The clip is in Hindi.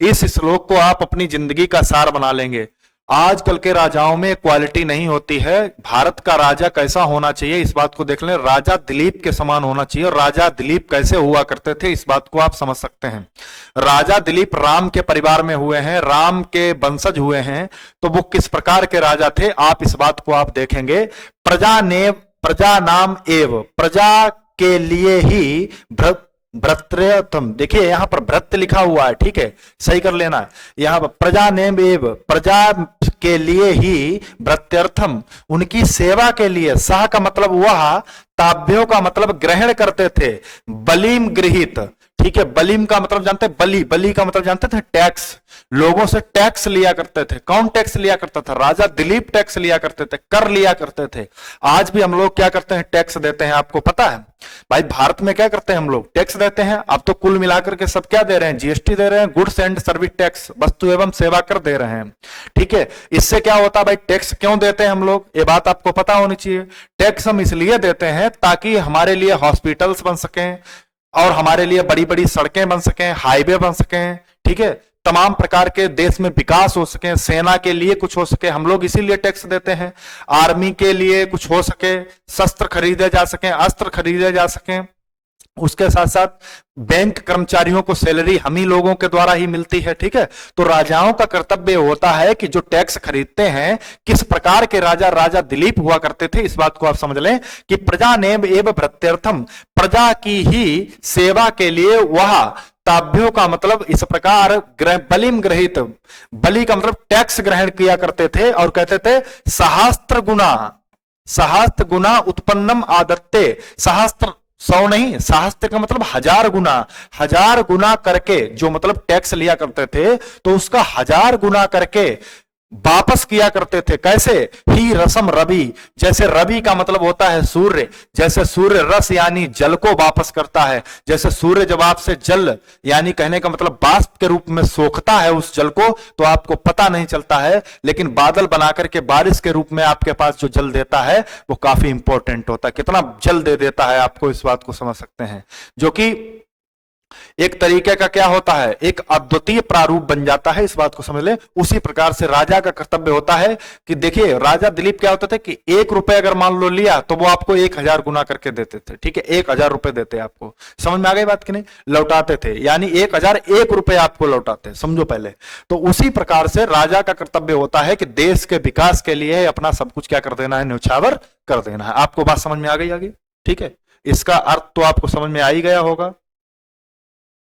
इस श्लोक को आप अपनी जिंदगी का सार बना लेंगे। आजकल के राजाओं में क्वालिटी नहीं होती है। भारत का राजा कैसा होना चाहिए इस बात को देख लें, राजा दिलीप के समान होना चाहिए। और राजा दिलीप कैसे हुआ करते थे इस बात को आप समझ सकते हैं। राजा दिलीप राम के परिवार में हुए हैं, राम के वंशज हुए हैं, तो वो किस प्रकार के राजा थे आप इस बात को आप देखेंगे। प्रजा नाम एव, प्रजा के लिए ही भ्रतृतम, देखिए यहां पर भ्रत लिखा हुआ है, ठीक है, सही कर लेना है। यहां पर प्रजा नेम एव, प्रजा के लिए ही, भ्रत्यर्थम, उनकी सेवा के लिए, सह का मतलब वह, ताभ्यों का मतलब ग्रहण करते थे, बलिम गृहित, ठीक है, बलिम का मतलब जानते हैं, बलि, बलि का मतलब जानते थे, टैक्स, लोगों से टैक्स लिया करते थे। कौन टैक्स लिया करता था? राजा दिलीप टैक्स लिया करते थे, कर लिया करते थे। आज भी हम लोग क्या करते हैं? टैक्स देते हैं। आपको पता है भाई भारत में क्या करते हैं हम लोग? टैक्स देते हैं। अब तो कुल मिलाकर के सब क्या दे रहे हैं? जीएसटी दे रहे हैं, गुड्स एंड सर्विस टैक्स, वस्तु एवं सेवा कर दे रहे हैं, ठीक है। इससे क्या होता है भाई? टैक्स क्यों देते हैं हम लोग? ये बात आपको पता होनी चाहिए। टैक्स हम इसलिए देते हैं ताकि हमारे लिए हॉस्पिटल्स बन सकें और हमारे लिए बड़ी बड़ी सड़कें बन सकें, हाईवे बन सकें, ठीक है, तमाम प्रकार के देश में विकास हो सके, सेना के लिए कुछ हो सके, हम लोग इसीलिए टैक्स देते हैं। आर्मी के लिए कुछ हो सके, शस्त्र खरीदे जा सके, अस्त्र खरीदे जा सके। उसके साथ साथ बैंक कर्मचारियों को सैलरी हम ही लोगों के द्वारा ही मिलती है, ठीक है। तो राजाओं का कर्तव्य होता है कि जो टैक्स खरीदते हैं, किस प्रकार के राजा राजा दिलीप हुआ करते थे इस बात को आप समझ लें कि प्रजा नेम एव भृत्यर्थम, प्रजा की ही सेवा के लिए वह, ताभ्यों का मतलब इस प्रकार, बलिम ग्रहित, बलि का मतलब टैक्स ग्रहण किया करते थे और कहते थे सहस्त्र गुना, सहस्त्र गुना उत्पन्नम आदत्ते, सहस्त्र, 100 नहीं, सहस्त्र का मतलब 1000 गुना, 1000 गुना करके जो मतलब टैक्स लिया करते थे तो उसका 1000 गुना करके वापस किया करते थे। कैसे? ही रसम रवि, जैसे रवि का मतलब होता है सूर्य, जैसे सूर्य रस यानी जल को वापस करता है, जैसे सूर्य जब आपसे जल यानी कहने का मतलब वाष्प के रूप में सोखता है उस जल को, तो आपको पता नहीं चलता है, लेकिन बादल बनाकर के बारिश के रूप में आपके पास जो जल देता है वो काफी इंपॉर्टेंट होता है। कितना जल दे देता है आपको इस बात को समझ सकते हैं, जो कि एक तरीके का क्या होता है, एक अद्वितीय प्रारूप बन जाता है, इस बात को समझ ले। उसी प्रकार से राजा का कर्तव्य होता है कि देखिए राजा दिलीप क्या होते थे कि 1 रुपए अगर मान लो लिया तो वो आपको 1000 गुना करके देते थे, ठीक है, 1000 रुपए देते आपको। समझ में आ गई बात कि नहीं? लौटाते थे, यानी 1001 रुपए आपको लौटाते, समझो पहले। तो उसी प्रकार से राजा का कर्तव्य होता है कि देश के विकास के लिए अपना सब कुछ क्या कर देना है? न्यौछावर कर देना है। आपको बात समझ में आ गई? ठीक है, इसका अर्थ तो आपको समझ में आ ही गया होगा।